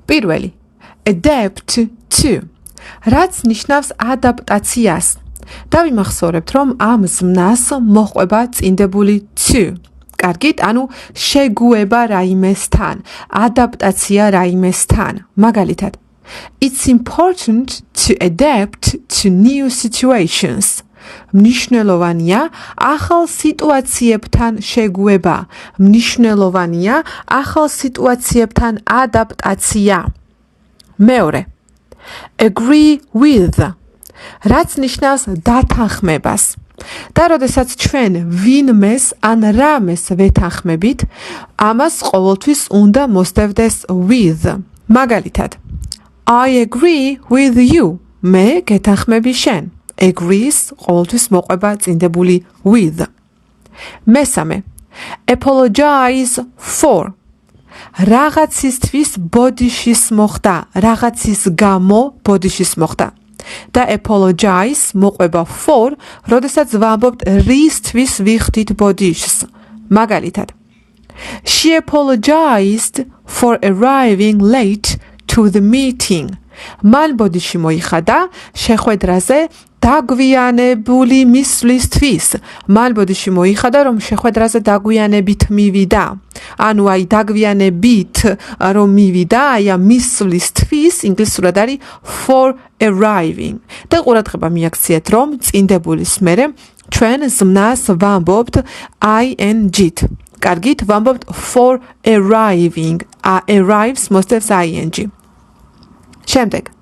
პირველი adapt to რაც ნიშნავს ადაპტაციას და ვიმახსოვრებთ რომ ამ ზმნას მოჰყვება წინდებული to კარგით ანუ შეგუება რაიმესთან ადაპტაცია რაიმესთან მაგალითად It's important to adapt to new situations მნიშვნელოვანია ახალ სიტუაციებთან შეგუება მნიშვნელოვანია ახალ სიტუაციებთან ადაპტაცია მეორე agree with რაც ნიშნავს დათანხმებას და როდესაც ჩვენ ვინმეს ან რამეს ვეთანხმებით ამას ყოველთვის უნდა მოსდევდეს with მაგალითად I agree with you მე გეთანხმები შენ agrees ყოველთვის მოყვება წინდებული with მესამე apologize for რაღაცისთვის ბოდიშის მოხდა რაღაცის გამო ბოდიშის მოხდა და apologize მოყვება for როდესაც ვამბობთ რისთვის ვიხდით ბოდიშს მაგალითად She apologized for arriving late to the meeting მან ბოდიში მოიხადა შეხვედრაზე დაგვიანებული მისვლისთვის მან ბოდიში მოიხადა რომ შეხვედრაზე დაგვიანებით მივიდა ანუ აი დაგვიანებით რომ მივიდა აი ამ მისვლისთვის ინგლისურად არის for arriving და ყურადღება მიაქციეთ რომ წინდებულის მერე ჩვენ ზმნას ვამბობთ ing-ით კარგით ვამბობთ for arriving arrives მოსდევს ing შემდეგ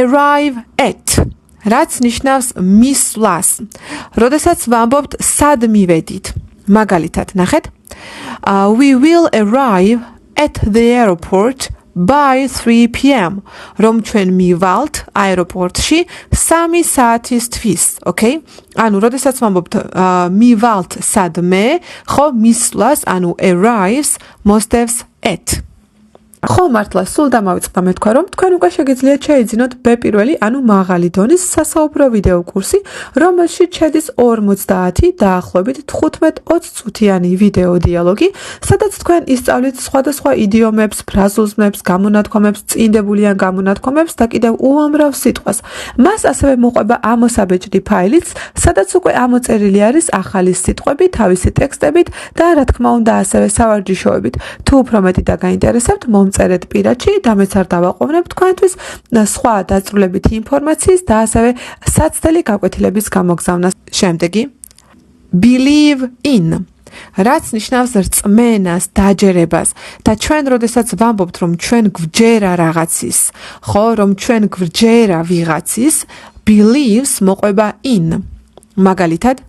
arrive at რაც ნიშნავს მისვლას როდესაც ვამბობთ სად მივედით მაგალითად ნახეთ we will arrive at the airport by 3 p.m. რომ ჩვენ მივალთ აეროპორტში 3 საათისთვის okay ანუ როდესაც ვამბობთ მივალთ სადმე ხო მისვლას ანუ arrives მოსდევს at ხო მართლა სულ დამავიწყდა მე თქვა რომ თქვენ უკვე შეგიძლიათ შეიძინოთ B1 ანუ მაღალი დონის სასაუბრო ვიდეო კურსი რომელშიც შედის 50 დაახლოებით 15-20 წუთიანი ვიდეო დიალოგი სადაც თქვენ ისწავლით სხვადასხვა იდიომებს, ფრაზულზმებს, გამონათქვამებს, წინდებულიან გამონათქვამებს და კიდევ უამრავ სიტყვას. მას ასევე მოყვება ამოსაბეჭდი ფაილიც, სადაც უკვე ამოწერილი არის ახალი სიტყვები, თავისი ტექსტებით და რა თქმა უნდა ასევე სავარჯიშოებით. თუ უფრო მეტი დაგაინტერესებთ, წერეთ პირადში და მეც არ დავაყოვნებ თქვენთვის სხვა დაწვრილებითი ინფორმაციის და ასევე საცდელი გაკვეთილების გამოგზავნას. შემდეგი believe in რაც ნიშნავს რწმენას, დაჯერებას და ჩვენ როდესაც ვამბობთ რომ ჩვენ გვჯერა რაღაცის, ხო, რომ ჩვენ გვჯერა ვიღაცის, believes მოყვება in. მაგალითად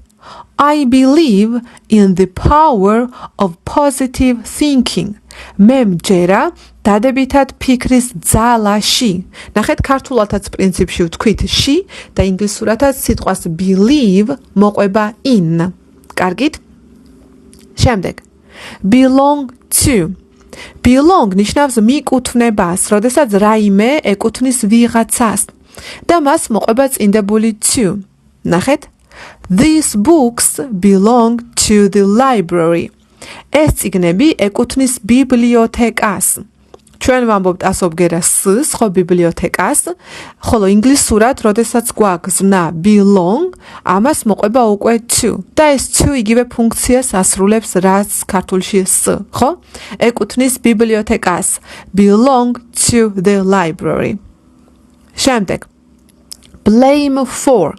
I believe in the power of positive thinking. მე მჯერა დადებითად ფიქრის ძალაში. ნახეთ, ქართულადაც პრინციპში ვთქვით ში და ინგლისურადაც სიტყვას believe მოყვება in. კარგით? შემდეგ. belong to. belong ნიშნავს მიკუთვნებას, როდესაც რაიმე ეკუთვნის ვიღაცას და მას მოყვება წინდებული to. ნახეთ? These books belong to the library. ეს წიგნები ეკუთვნის ბიბლიოთეკას. ჩვენ ვამბობთ ასობგერას ხო ბიბლიოთეკას, ხოლო ინგლისურად, როდესაც გვაქვს ზმნა belong, ამას მოყვება უკვე to. და ეს to იგივე ფუნქციას ასრულებს, რაც ქართულში ხო? ეკუთვნის ბიბლიოთეკას. belong to the library. შემდეგ. blame for.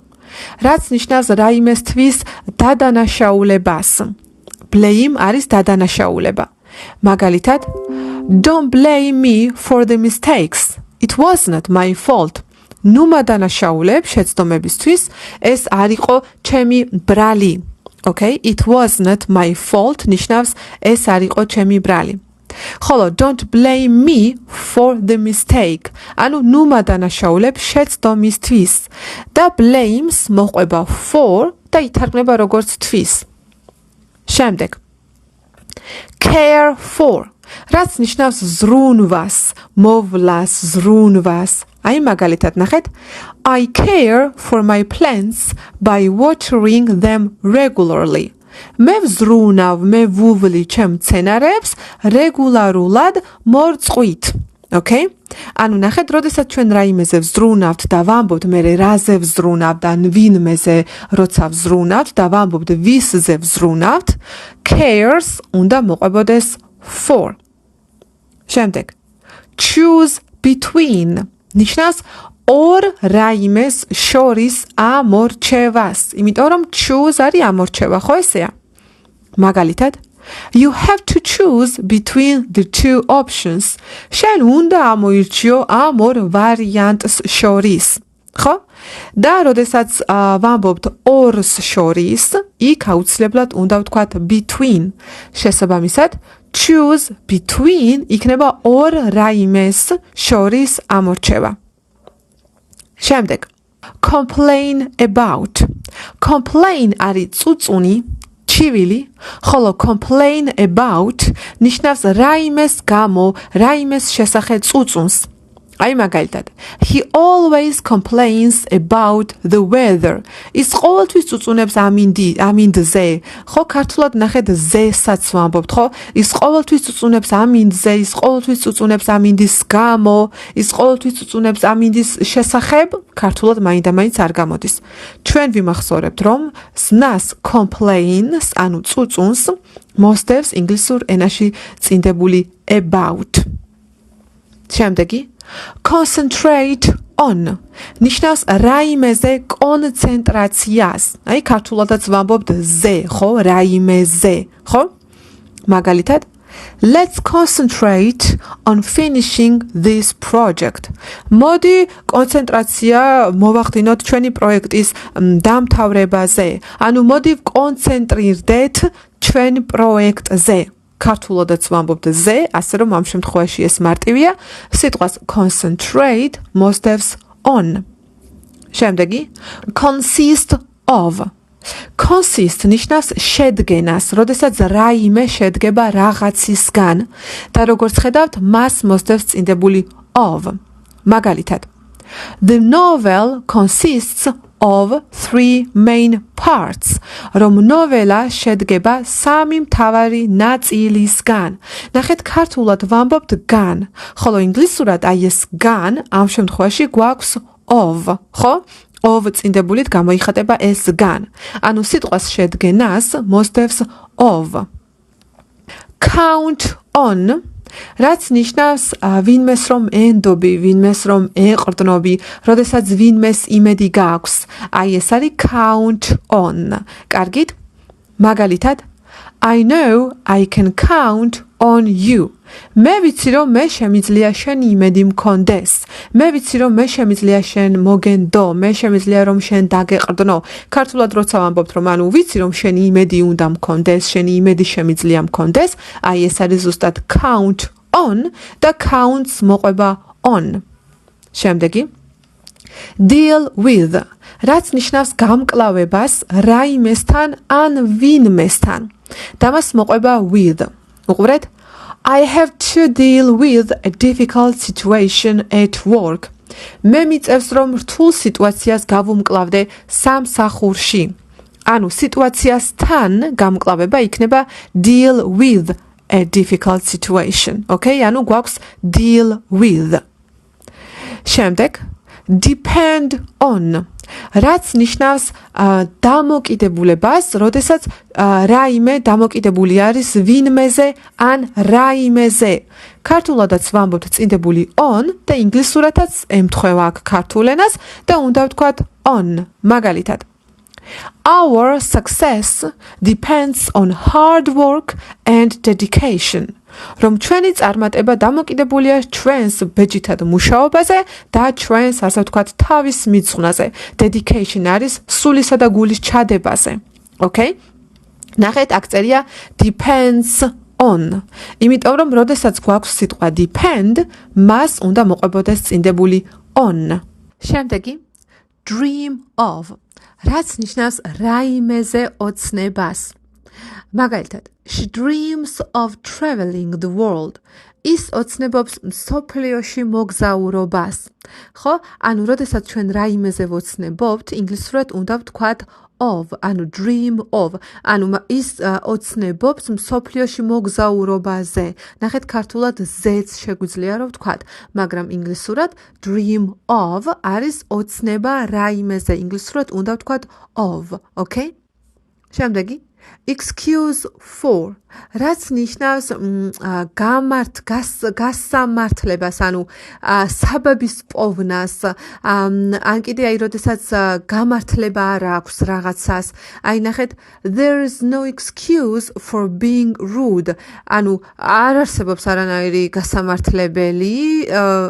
რაც ნიშნავს რაიმესთვის დადანაშაულებას. blame არის დადანაშაულება. მაგალითად, don't blame me for the mistakes. It was not my fault. ნუ მადანაშაულებ შეცდომებისთვის, ეს არ იყო ჩემი ბრალი. Okay? It was not my fault ნიშნავს ეს არ იყო ჩემი ბრალი. ხოლო don't blame me for the mistake. ანუ ნუ მადანაშაულებ შეცდომისთვის. და blames მოყვება for და ითარგმნება როგორც თვის. შემდეგ. care for. რაც ნიშნავს ზრუნვას, მოვლას, ზრუნვას. აი მაგალითად ნახეთ. I care for my plants by watering them regularly. მე ვზრუნავ, მე ვუვლი ჩემ მცენარეებს რეგულარულად მორწყვით. Okay? ანუ ნახეთ, როდესაც ჩვენ რაიმეზე ვზრუნავთ და ვამბობთ მე რაზე ვზრუნავთ ან ვინმეზე როცა ვზრუნავთ და ვამბობთ ვისზე ვზრუნავთ, cares უნდა მოყვებოდეს for. შემდეგ. Choose between. ნიშნავს ორ რაიმეს შორის ამორჩევას. იმიტომ რომ choose არის ამორჩევა, ხო ესეა? მაგალითად, you have to choose between the two options. შენ უნდა ამოირჩიო ამ ორ ვარიანტს შორის. ხო? და როდესაც ვამბობთ ორს შორის, იქ აუცილებლად უნდა ვთქვათ between. შესაბამისად, choose between იქნება ორ რაიმეს შორის ამორჩევა. შემდეგ. Complain about. Complain არის წუწუნი, ჩივილი, ხოლო complain about ნიშნავს რაიმეს გამო, რაიმეს შესახებ წუწუნს. აი მაგალითად, he always complains about the weather. ის ყოველთვის წუწუნებს ამინდზე. ხო, ქართულად ნახეთ ზესაც ვამბობთ, ხო? ის ყოველთვის წუწუნებს ამინდზე, ის ყოველთვის წუწუნებს ამინდის გამო, ის ყოველთვის წუწუნებს ამინდის შესახებ, ქართულად მაინდა-მაინც არ გამოდის. ჩვენ ვიმახსოვრებთ, რომ ზნას complains, ანუ წუწუნს, მოსდევს ინგლისურ ენაში წინდებული about. შემდეგი concentrate on ნიშნავს რაიმეზე კონცენტრაციას. აი ქართულადაც ვამბობთ ზე, ხო? რაიმეზე, ხო? მაგალითად, let's concentrate on finishing this project. მოდი კონცენტრაცია მოვახდინოთ ჩვენი პროექტის დამთავრებაზე. ანუ მოდი ვკონცენტრირდეთ ჩვენ პროექტზე. ქართულადაც ვამბობთ ზე, ასე რომ ამ შემთხვევაში ეს მარტივია, სიტყვას concentrate მოსდევს on. შემდეგი, consist of. consist ნიშნავს შედგენას, როდესაც რაიმე შედგება რაღაცისგან და როგორც ხედავთ, მას მოსდევს წინდებული of. მაგალითად, the novel consists of 3 main parts. რომ ნოველა შედგება 3 მთავარი ნაწილისგან. ნახეთ, ქართულად ვამბობთ gан, ხოლო ინგლისურად აი ეს gан ამ შემთხვევაში გვაქვს of, ხო? of წინდებულით გამოიხატება ეს gан. ანუ სიტყვას შედგენას მოსდევს of. count on რაც ნიშნავს ვინმეს რომ ენდობი, ვინმეს რომ ეყრდნობი, როდესაც ვინმეს იმედი გაქვს. აი ეს არის count on. კარგით? მაგალითად, I know I can count on you. მე ვიცი რომ მე შემიძლია შენი იმედი მქონდეს. მე ვიცი რომ მე შემიძლია შენ მოგენდო, მე შემიძლია რომ შენ დაგეყრდნო. ქართულად როცა ვამბობთ რომ ანუ ვიცი რომ შენი იმედი უნდა მქონდეს, შენი იმედი შემიძლია მქონდეს, აი ეს არის ზუსტად count on და counts მოყვება on. შემდეგი deal with რაც ნიშნავს გამკლავებას რაიმესთან ან ვინმესთან. და მას მოყვება with. უყურეთ, I have to deal with a difficult situation at work. მე მიწევს რომ რთულ სიტუაციას გავუმკლავდე სამსახურში. ანუ სიტუაციასთან გამკლავება იქნება deal with a difficult situation. Okay? ანუ გვაქვს deal with. შემდეგ depend on რაც ნიშნავს დამოკიდებულებას, როდესაც რაიმე დამოკიდებული არის ვინმეზე ან რაიმეზე. ქართულადაც ვამბობთ წინდებული on და ინგლისურადაც ემთხვევა აქ ქართულ ენას და უნდა ვთქვათ on. მაგალითად, our success depends on hard work and dedication. რომ ჩვენი წარმატება დამოკიდებულია ჩვენს ბეჯითად მუშაობაზე და ჩვენს, ასე ვთქვათ, თავის მიწვნაზე. Dedication არის სულისა და გულის ჩადებაზე. Okay? ნახეთ, აქ წერია depends on. იმიტომ რომ როდესაც გვაქვს სიტყვა depend, მას უნდა მოყვებოდეს წინდებული on. შემდეგი dream of. რაც ნიშნავს რაიმეზე ოცნებას. მაგალითად, she dreams of traveling the world. ის ოცნებობს მსოფლიოში მოგზაურობას. ხო? ანუ როდესაც ჩვენ რაიმეზე ვოცნებობთ, ინგლისურად უნდა ვთქვათ of, ანუ dream of, ანუ ის ოცნებობს მსოფლიოში მოგზაურობაზე. ნახეთ, ქართულად ზეც შეგვიძლია რომ ვთქვათ, მაგრამ ინგლისურად dream of არის ოცნება რაიმეზე. ინგლისურად უნდა ვთქვათ of, okay? შემდეგი excuse for, რაც ნიშნავს გასამართლებას, ანუ საბაბის პოვნას, ან კიდე აი როდესაც გამართლება არ აქვს რაღაცას. აი ნახეთ, there is no excuse for being rude, ანუ არ არსებობს არანაირი გასამართლებელი,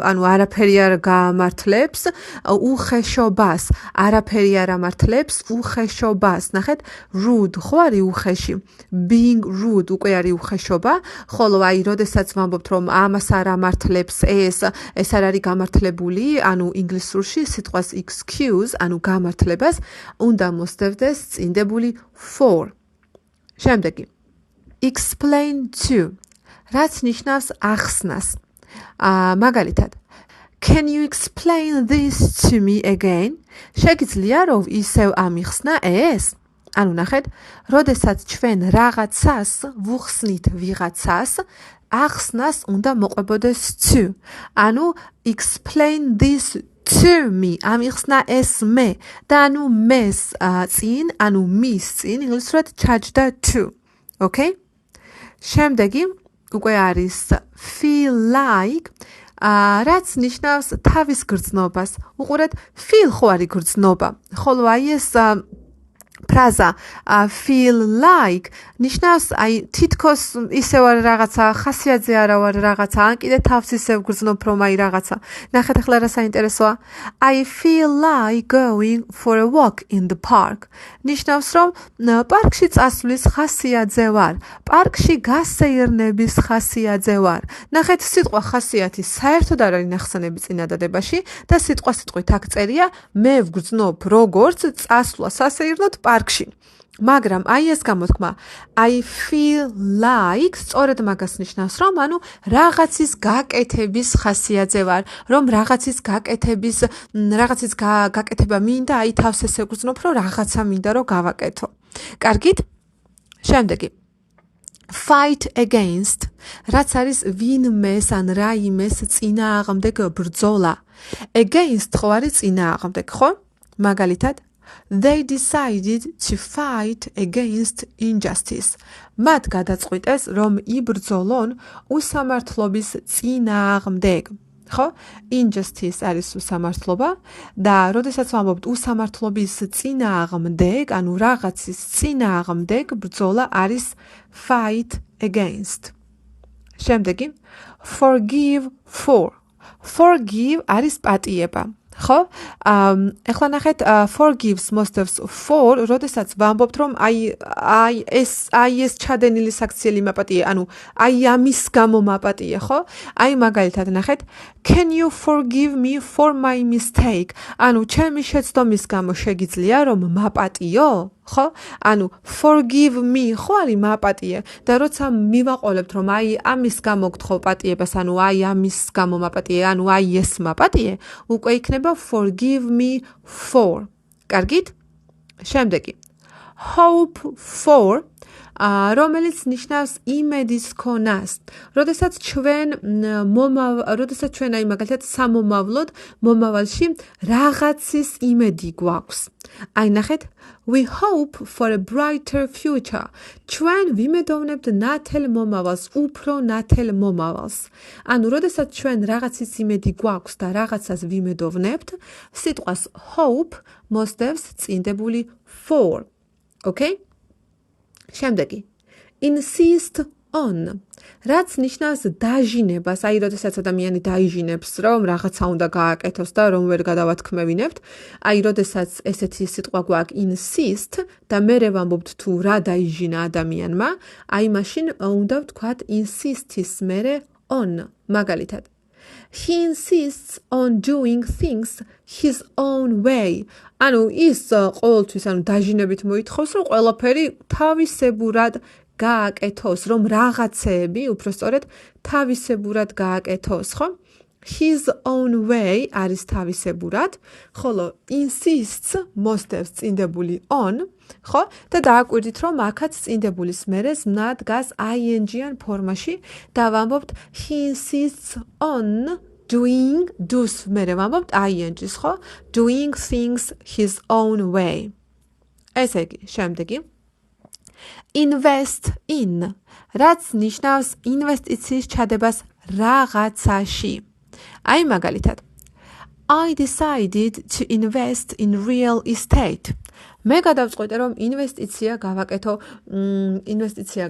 ანუ არაფერი არ გამართლებს უხეშობას, არაფერი არ ამართლებს უხეშობას. ნახეთ, rude ხო არის უხეში, being rude უკვე არის უხეშობა, ხოლო აი როდესაც ვამბობთ რომ ამას არ ამართლებს ეს არ არის გამართლებული, ანუ ინგლისურში სიტყვას excuse, ანუ გამართლებას უნდა მოსდევდეს წინდებული for. შემდეგი explain to, რაც ნიშნავს ახსნას. მაგალითად can you explain this to me again? შეგიძლია რომ ისევ ამიხსნა ეს? ანუ ნახეთ, როდესაც ჩვენ რაღაცას ვუხსნით ვიღაცას, ახსნას უნდა მოყვებოდეს to. ანუ explain this to me, ამიხსნა ეს მე. და ანუ მეს წინ, ანუ მის წინ ინგლისურად ჩაჯდა to. Okay? შემდეგი უკვე არის feel like, რაც ნიშნავს თავის გრძნობას. უყურეთ, feel ხო არის გრძნობა, ხოლო აი ეს ფრაზა feel like ნიშნავს აი თითქოს ისევ არ რაღაცა, ხასიათზე არა ვარ რაღაცა, ან კიდე თავს ისევ გრძნობ რომ აი რაღაცა. ნახეთ ახლა რა საინტერესოა. I feel like going for a walk in the park. ნიშნავს რომ პარკში წასვლის ხასიათზე ვარ, პარკში გასეირნების ხასიათზე ვარ. ნახეთ, სიტყვა ხასიათი საერთოდ არ არის ნახსენები წინადადებაში და სიტყვით აქ წერია მე ვგრძნობ როგორც წასვლა სასეირნოდ პარკში. მაგრამ აი ეს გამოთქმა I feel like სწორედ მაგას ნიშნავს, რომ ანუ რაღაცის გაკეთების ხასიათზე ვარ, რომ რაღაცის გაკეთება მინდა, აი თავს ესე ვგრძნობ, რომ რაღაცა მინდა რომ გავაკეთო. კარგით? შემდეგი fight against, რაც არის ვინმეს ან რაიმეს წინააღმდეგ ბრძოლა. against ხო არის წინააღმდეგ, ხო? მაგალითად They decided to fight against injustice. მათ გადაწყვიტეს, რომ იბრძოლონ უსამართლობის წინააღმდეგ. ხო? Injustice არის უსამართლობა და როდესაც ვამბობთ უსამართლობის წინააღმდეგ, ანუ რაღაცის წინააღმდეგ ბრძოლა არის fight against. შემდეგი forgive for. Forgive არის პატიება. ხო? ეხლა ნახეთ, forgives მოსდევს for, როდესაც ვამბობთ რომ აი ეს ჩადენილი საქციელი მაპატიე, ანუ აი ამის გამო მაპატიე, ხო? აი მაგალითად ნახეთ, can you forgive me for my mistake? ანუ ჩემი შეცდომის გამო შეგიძლია რომ მაპატიო? ხო? ანუ forgive me ხო არის მაპატიე და როცა მივაყოლებთ რომ აი ამის გამო გთხოვ პატიებას, ანუ აი ამის გამო მაპატიე, ანუ აი ეს მაპატიე, უკვე იქნება forgive me for. კარგით? შემდეგი hope for, რომელიც ნიშნავს იმედის ქონას. როდესაც ჩვენ აი მაგალითად სამომავლოდ მომავალში რაღაცის იმედი გვაქვს. აი ნახეთ, we hope for a brighter future. ჩვენ ვიმედოვნებთ ნათელ მომავალს, უფრო ნათელ მომავალს. ანუ როდესაც ჩვენ რაღაცის იმედი გვაქვს და რაღაცას ვიმედოვნებთ, სიტყვას hope მოსდევს წინდებული for. Okay? შემდეგი insist on, რაც ნიშნავს დაჟინებას, აი როდესაც ადამიანი დაიჟინებს რომ რაღაცა უნდა გააკეთოს და რომ ვერ გადავათქმევინებთ, აი როდესაც ესეთი სიტყვა გვაქვს insist და მერე ვამბობთ თუ რა დაიჟინა ადამიანმა, აი მაშინ უნდა ვთქვათ insist-ის მერე on. მაგალითად He insists on doing things his own way. ანუ ის ყოველთვის, ანუ დაჟინებით მოითხოვს, რომ ყველაფერი თავისებურად გააკეთოს, რომ რაღაცეები უпростоრად თავისებურად გააკეთოს, ხო? His own way არის თავისებურად, ხოლო insists მოსდევს წინდებული on, ხო? და დააკვირდით, რომ აქაც წინდებულის მერე ზმნა დგას ing-იან ფორმაში და ვამბობთ he insists on doing, do's მერე ვამბობთ ing-ს, ხო? Doing things his own way. ესე იგი, შემდეგი. Invest in, რაც ნიშნავს ინვესტიციის ჩადებას რაღაცაში. აი მაგალითად, I decided to invest in real estate. მე გადავწყვეტე, რომ ინვესტიცია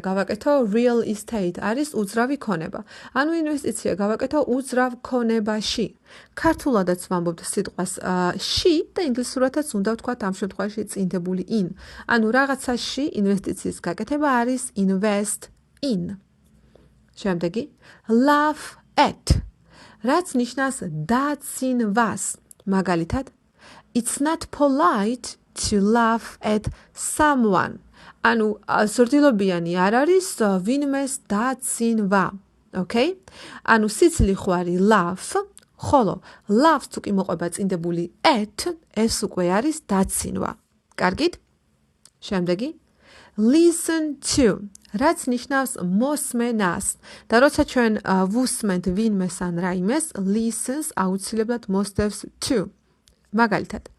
გავაკეთო real estate, არის უძრავი ქონება. ანუ ინვესტიცია გავაკეთო უძრავ ქონებაში. ქართულადაც ვამბობთ სიტყვას she და ინგლისურადაც უნდა ვთქვათ ამ შემთხვევაში წინდებული in. ანუ რაღაცაში ინვესტიციის გაკეთება არის invest in. შემდეგი, laugh at. რაც ნიშნავს დაცინვას. მაგალითად, it's not polite to laugh at someone. ანუ სურდილობიანი არ არის ვინმეს დაცინვა. Okay? ანუ სიცლიხვარი laugh, ხოლო laughs თუ კი მოყვება წინდებული at, ეს უკვე არის დაცინვა. კარგით? შემდეგი, listen to. რაც ნიშნავს მოსმენას და როცა ჩვენ ვუსმენთ ვინმეს ან რაიმეს, listens აუცილებლად მოსდევს to. მაგალითად,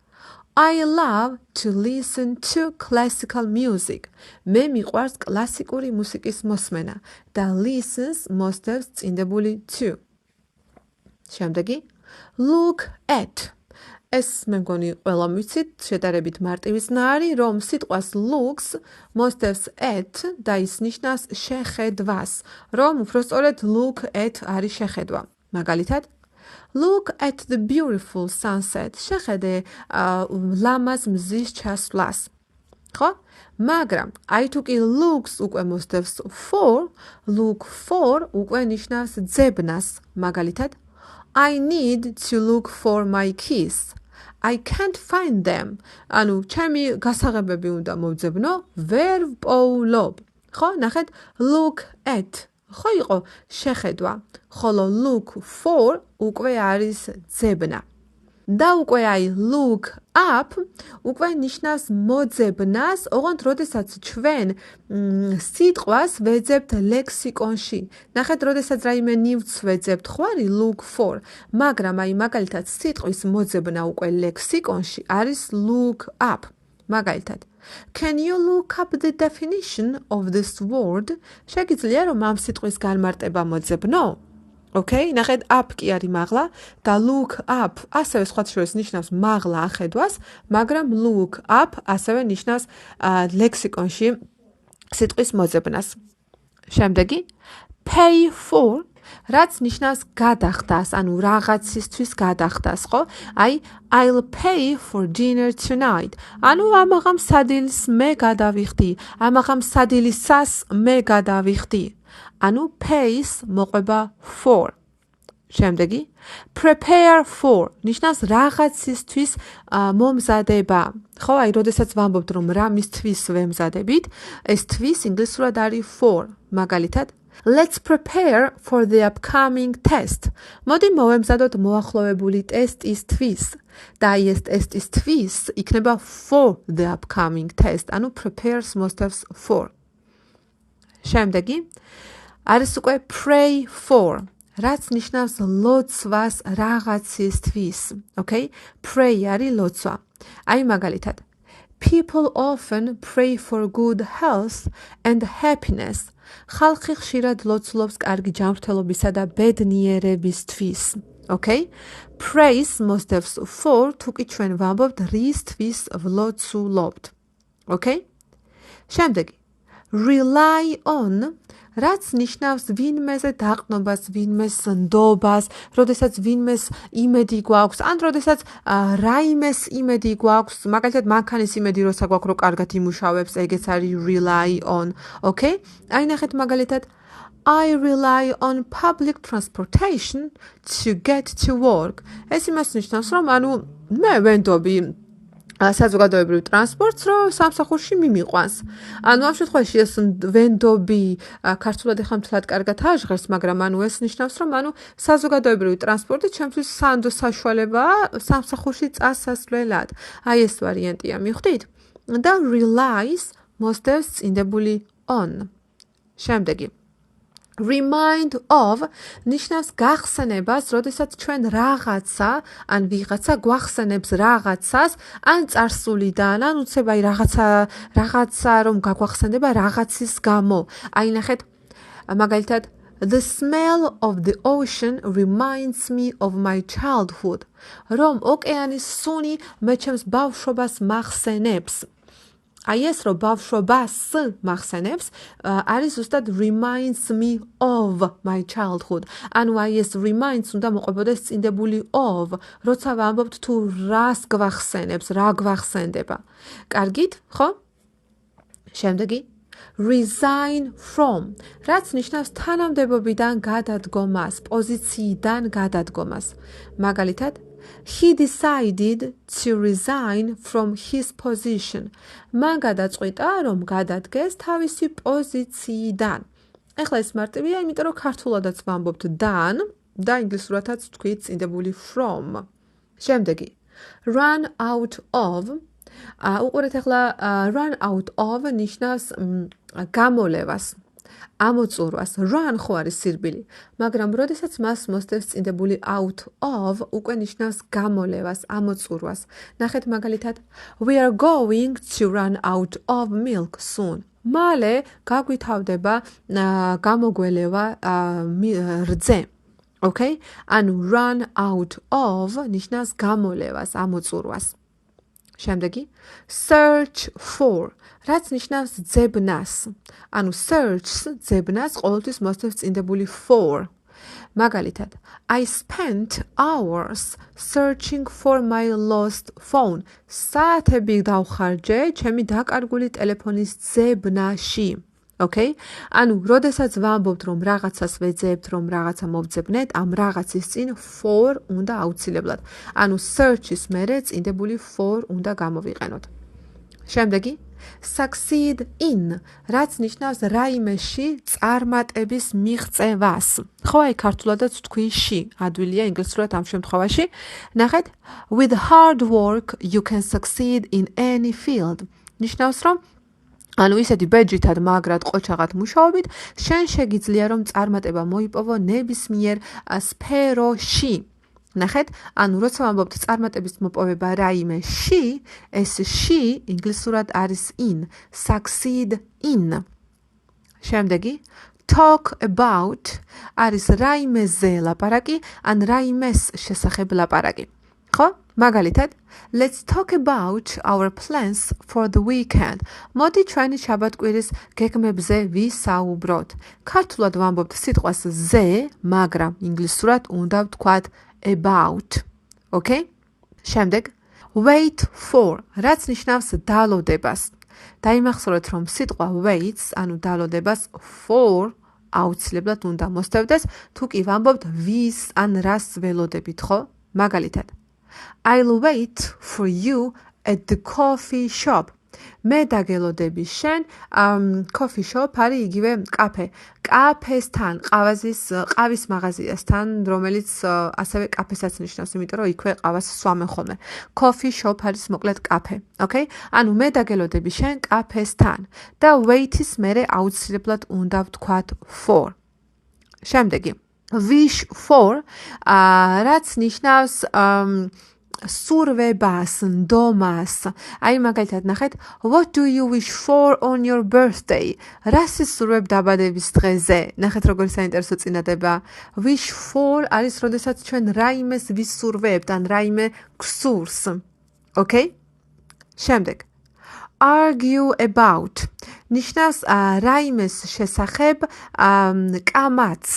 I love to listen to classical music. მე მიყვარს კლასიკური მუსიკის მოსმენა და listens მოსდევს წინდებული to. შემდეგი, look at. ეს მე მგონი ყველამ ვიცით, შედარებით მარტივი ზნარი, რომ სიტყვას looks მოსდევს at და ის ნიშნავს შეხედვას, რომ უпростоრად look at არის შეხედვა. მაგალითად, look at the beautiful sunset. შეხედე ლამაზ მზის ჩასვლას. ხო? მაგრამ აი თუ კი looks უკვე მოსდევს for, look for უკვე ნიშნავს ძებნას. მაგალითად, I need to look for my keys. I can't find them. ანუ ჩემი გასაღებები უნდა მოვძებნო, ვერ ვპოულობ. ხო, ნახეთ, look at. ხო იყო შეხედვა, ხოლო look for უკვე არის ძებნა. და უკვე აი look up უკვე ნიშნავს მოძებნას, ოღონდ როდესაც ჩვენ სიტყვას ვეძებთ ლექსიკონში. ნახეთ, როდესაც რაიმე ნივთს ვეძებთ ხვარი look for, მაგრამ აი მაგალითად სიტყვის მოძებნა უკვე ლექსიკონში არის look up. მაგალითად, can you look up the definition of this word? შეგიძლია რომ ამ სიტყვის განმარტება მოძებნო? Okay, ნახეთ, up კი არის მაღლა და look up ასევე სხვა შორის ნიშნავს მაღლა ახედვას, მაგრამ look up ასევე ნიშნავს ლექსიკონში სიტყვის მოძებნას. შემდეგი, pay for, რაც ნიშნავს გადახდას, ანუ რაღაცისთვის გადახდას, ხო? აი, I'll pay for dinner tonight. ანუ ამაღამ სადილს მე გადავიხდი, ამაღამ სადილისას მე გადავიხდი. ანუ pays მოყვება for. შემდეგი, prepare for, ნიშნავს რაღაცისთვის მომზადება. ხო, აი, როდესაც ვამბობთ, რომ რამისთვის ვემზადებით, ეს თვის ინგლისურად არის for. მაგალითად, let's prepare for the upcoming test. მოდი მოვემზადოთ მოახლოვებული ტესტისთვის. და აი ეს ტესტისთვის იქნება for the upcoming test. ანუ prepares მოსდევს for. შემდეგი, არის უკვე pray for, რაც ნიშნავს ლოცვას რაღაცისთვის. Okay? Pray არის ლოცვა. აი მაგალითად, people often pray for good health and happiness. ხალხი ხშირად ლოცულობს კარგი ჯანმრთელობისა და ბედნიერებისთვის. Okay? Praise მოსდევს for, თუ კი ჩვენ ვამბობთ რისთვის ვლოცულობთ. Okay? შემდეგი, rely on, რაც ნიშნავს ვინმეზე დაყნობას, ვინმეს ნდობას, როდესაც ვინმეს იმედი გვაქვს, ან როდესაც რაიმეს იმედი გვაქვს, მაგალითად მანქანის იმედი როცა გვაქვს, რომ კარგად იმუშავებს, ეგეც არის rely on. Okay? აი ნახეთ მაგალითად, I rely on public transportation to get to work. ეს იმას ნიშნავს, რომ ანუ მე ვენდობი საზოგადოებრივ ტრანსპორტს, რომ სამსახურში მიმიყვანს. ანუ ამ შემთხვევაში ეს ვენდობი ქართულად ეხლა მთლად კარგად აჟღერს, მაგრამ ანუ ეს ნიშნავს, რომ ანუ საზოგადოებრივი ტრანსპორტი ჩემთვის სანდო საშუალებაა სამსახურში წასასვლელად. აი ეს ვარიანტია, მიხვდით? და relies მოსდევს წინდებული on. შემდეგი Remind of ნიშნავს გახსენებას, როდესაც ჩვენ რაღაცა, ან ვიღაცა გვახსენებს რაღაცას, ან წარსულიდან, ან უცებ აი რაღაცა რომ გაგვახსენდება რაღაცის გამო. აი ნახეთ, მაგალითად The smell of the ocean reminds me of my childhood. რომ ოკეანის სუნი მე ჩემს ბავშვობას მახსენებს. აი ეს რომ ბავშვობას მახსენებს, არის ზუსტად reminds me of my childhood. ანუ აი ეს reminds უნდა მოყვებოდეს წინდებული of, როცა ვამბობთ თუ რას გვახსენებს, რა გვახსენდება. კარგით, ხო? შემდეგი resign from, რაც ნიშნავს თანამდებობიდან გადადგომას, პოზიციიდან გადადგომას. მაგალითად He decided to resign from his position. მან გადაწყვიტა, რომ გადადგეს თავისი პოზიციიდან. ეხლა ეს მარტივია, იმიტომ რომ ქართულადაც ვამბობთ done და ინგლისურადაც ვთქვით წინდებული from. შემდეგი run out of. უყურეთ ეხლა run out of ნიშნავს გამოლევას. ამოწურვას. Run ხო არის სირბილი, მაგრამ როდესაც მას მოსდევს წინდებული out of, უკვე ნიშნავს გამოლევას, ამოწურვას. ნახეთ მაგალითად, We are going to run out of milk soon. მალე გაგვითავდება გამოგველევა რძე. Okay? ანუ run out of ნიშნავს გამოლევას, ამოწურვას. შემდეგი search for, რაც ნიშნავს ძებნას. ანუ search-ს ძებნას ყოველთვის მოსდევს წინდებული for. მაგალითად, I spent hours searching for my lost phone. საათები დავხარჯე ჩემი დაკარგული ტელეფონის ძებნაში. Okay? ანუ როდესაც ვამბობთ რომ რაღაცას ვეძებთ, რომ რაღაცა მოვძებნეთ, ამ რაღაცის წინ for უნდა აუცილებლად. ანუ search-ის მერე წინდებული for უნდა გამოვიყენოთ. შემდეგი succeed in, რაც ნიშნავს რაიმეში წარმატების მიღწევას. ხო, აი ქართულადაც თქვი ში, ადვილია ინგლისურად ამ შემთხვევაში. ნახეთ, with hard work you can succeed in any field. ნიშნავს რომ ანუ ისეთი ბეჯითად, მაგრად, ყოჩაღად მუშაობით, შენ შეგიძლია რომ წარმატება მოიპოვო ნებისმიერ სფეროში. ნახეთ, ანუ როცა ვამბობთ წარმატების მოპოვება რაიმეში, ეს ში ინგლისურად არის in, succeed in. შემდეგი talk about არის რაიმეზე ლაპარაკი, ან რაიმეს შესახებ ლაპარაკი. ხო? მაგალითად, let's talk about our plans for the weekend. მოდი ჩვენი შაბათ-კვირის გეგმებზე ვისაუბროთ. ქართულად ვამბობთ სიტყვას ზე, მაგრამ ინგლისურად უნდა ვთქვათ about. Okay? შემდეგ wait for, რაც ნიშნავს დალოდებას. დაიმახსოვრეთ, რომ სიტყვა waits, ანუ დალოდებას for აუცილებლად უნდა მოსდევდეს, თუ კი ვამბობთ ვის ან რას ველოდებით, ხო? მაგალითად I'll wait for you at the coffee shop. მე დაგელოდები შენ coffee shop არის იგივე კაფე. კაფესთან, ყავის მაღაზიასთან, რომელიც ასევე კაფესაც ნიშნავს, იმიტომ რომ იქვე ყავას სვამენ ხოლმე. Coffee shop არის მოკლედ კაფე. Okay? ანუ მე დაგელოდები შენ კაფესთან. და wait-ის მერე აუცილებლად უნდა ვთქვათ for. შემდეგი wish for, რაც ნიშნავს სურვებას, ნდომას. აი მაგალითად ნახეთ, what do you wish for on your birthday? რას ისურვებ დაბადების დღეზე? ნახეთ როგორი საინტერესო წინადება. wish for არის როდესაც ჩვენ რაიმეს ვისურვებთ, ან რაიმე გსურს. Okay? შემდეგ argue about ნიშნავს რაიმეს შესახებ კამათს.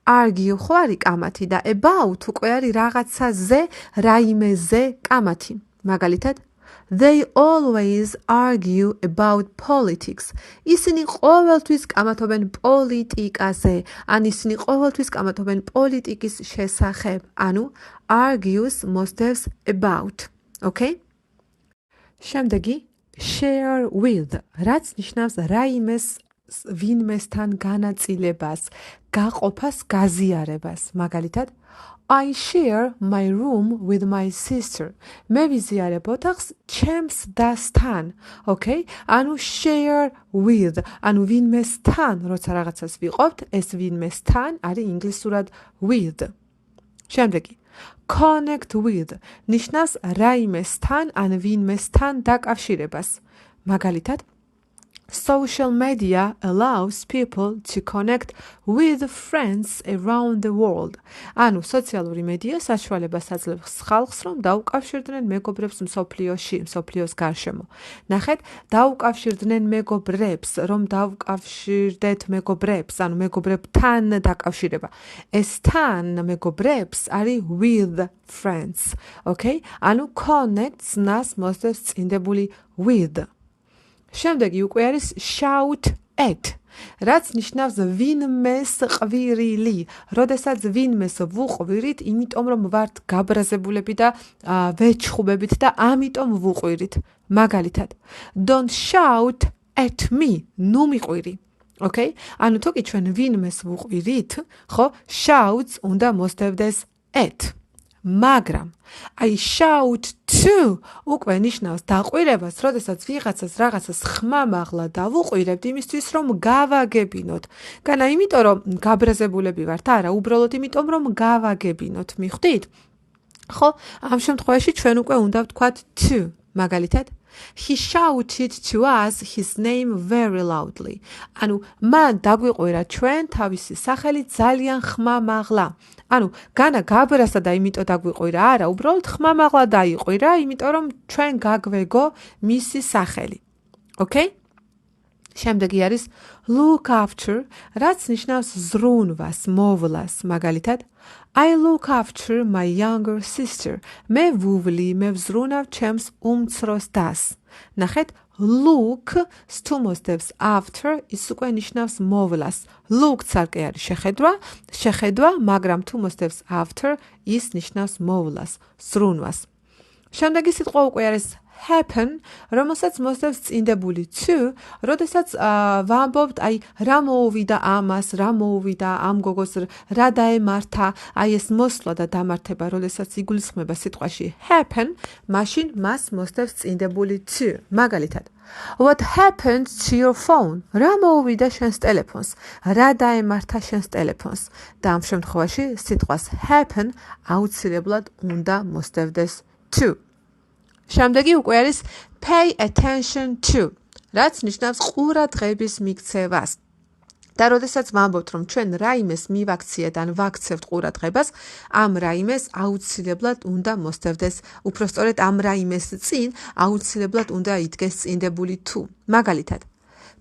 argue ხო არის კამათი და about უკვე არის რაღაცაზე, რაიმეზე კამათი. მაგალითად they always argue about politics. ისინი ყოველთვის კამათობენ პოლიტიკაზე, ან ისინი ყოველთვის კამათობენ პოლიტიკის შესახებ. ანუ argues მოსდევს about. Okay? შემდეგი share with, რაც ნიშნავს რაიმეს ვინმესთან განაწილებას, გაყოფას, გაზიარებას. მაგალითად, I share my room with my sister. მე ვიზიარებ ოთახს ჩემს დასთან. Okay? ანუ share with, ანუ ვინმესთან, როცა რაღაცას ვიყოფთ, ეს ვინმესთან არის ინგლისურად with. შემდეგი connect with ნიშნავს რაიმესთან ან ვინმესთან დაკავშირებას. მაგალითად, social media allows people to connect with friends around the world. ანუ სოციალური მედია საშუალებას აძლევს ხალხს, რომ დაუკავშირდნენ მეგობრებს მსოფლიოში, მსოფლიოს გარშემო. ნახეთ, დაუკავშირდნენ მეგობრებს, რომ დაუკავშირდეთ მეგობრებს, ანუ მეგობრებთან დაკავშირება. ეს თან მეგობრებს არის with friends. Okay? ანუ connects нас მოსდევს წინდებული with. შემდეგი უკვე არის shout at, რაც ნიშნავს ვინმეს ყვირილი. როდესაც ვინმეს ვუყვირით, იმიტომ რომ ვართ გაბრაზებულები და ვეჩხუბებით და ამიტომ ვუყვირით. მაგალითად, don't shout at me, ნუ მიყვირი. Okay? ანუ თუ კი ჩვენ ვინმეს ვუყვირით, ხო, shouts უნდა მოსდევდეს at. მაგრამ I shout to უკვე ნიშნავს დაყვირებას, როდესაც ვიღაცას რაღაცას ხმამაღლა დავუყვირებთ იმისთვის, რომ გავაგებინოთ. განა იმიტომ, რომ გაბრაზებულები ვართ, არა, უბრალოდ იმიტომ, რომ გავაგებინოთ. მიხვდით? ხო, ამ შემთხვევაში ჩვენ უკვე უნდა ვთქვათ to. მაგალითად, he shouted to us his name very loudly. ანუ მან დაგვიყვირა ჩვენ თავისი სახელი ძალიან ხმამაღლა. ანუ განა გაბრასა და იმიტომ დაგვიყვირა, არა, უბრალოდ ხმამაღლა დაიყვირა, იმიტომ რომ ჩვენ გაგვეგო მისი სახელი. Okay? შემდეგი არის look after, რაც ნიშნავს ზრუნვას, მოვლას. მაგალითად, I look after my younger sister. მე ვზრუნავ ჩემს უმცროს დას. ნახეთ, look თუ მოსდევს after, ის უკვე ნიშნავს მოვლას. Look ცალკე არის შეხედვა, მაგრამ თუ მოსდევს after, ის ნიშნავს მოვლას, ზრუნვას. შემდეგი სიტყვა უკვე არის happen, რომელსაც მოსდევს წინდებული to, როდესაც ვამბობთ, აი, რა მოუვიდა ამას, რა მოუვიდა ამ გოგოს, რა დაემართა, აი ეს მოსვლა და დამართება, როდესაც იგულისხმება სიტყვაში happen, მაშინ მას მოსდევს წინდებული to. მაგალითად, what happened to your phone? რა მოუვიდა შენს ტელეფონს? რა დაემართა შენს ტელეფონს? და ამ შემთხვევაში სიტყვას happen აუცილებლად უნდა მოსდევდეს to. შემდეგი უკვე არის pay attention to, რაც ნიშნავს ყურადღების მიქცევას. და როდესაც ვამბობთ, რომ ჩვენ რაიმეს მივაქციეთ ან ვაქცევთ ყურადღებას, ამ რაიმეს აუცილებლად უნდა მოსდევდეს, უпростоრედ ამ რაიმეს წინ აუცილებლად უნდა იდგეს წინდებული to. მაგალითად,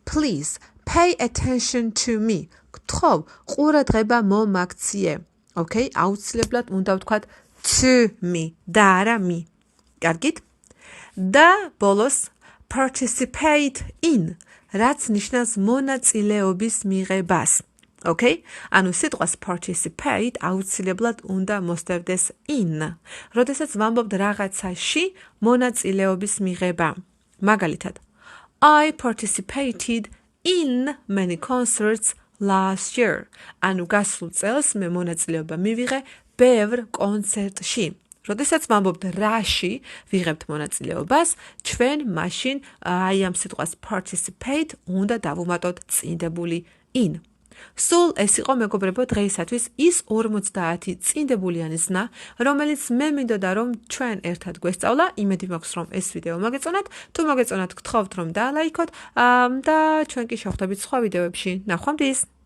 please pay attention to me. გთხოვ, ყურადღება მომაქციე. Okay? აუცილებლად უნდა ვთქვათ to me და არა me. კარგით? და ბოლოს participate in, რაც ნიშნავს მონაწილეობის მიღებას. Okay? ანუ სიტყვას participate აუცილებლად უნდა მოსდევდეს in, როდესაც ვამბობთ რაღაცაში მონაწილეობის მიღება. მაგალითად, I participated in many concerts last year. ანუ გასულ წელს მე მონაწილეობა მივიღე ბევრ კონცერტში. როდესაც ვამბობთ რაში ვიღებთ მონაწილეობას, ჩვენ მაშინ აი ამ სიტყვას participate უნდა დავუმატოთ წინდებული in. სულ ეს იყო მეგობრებო დღეისათვის ის 50 წინდებულიანი ზნა, რომელიც მე მინდოდა რომ ჩვენ ერთად გვესწავლა. იმედი მაქვს რომ ეს ვიდეო მოგეწონათ. თუ მოგეწონათ, გთხოვთ რომ დალაიქოთ და ჩვენ კი შევხვდებით სხვა ვიდეოებში. ნახვამდის.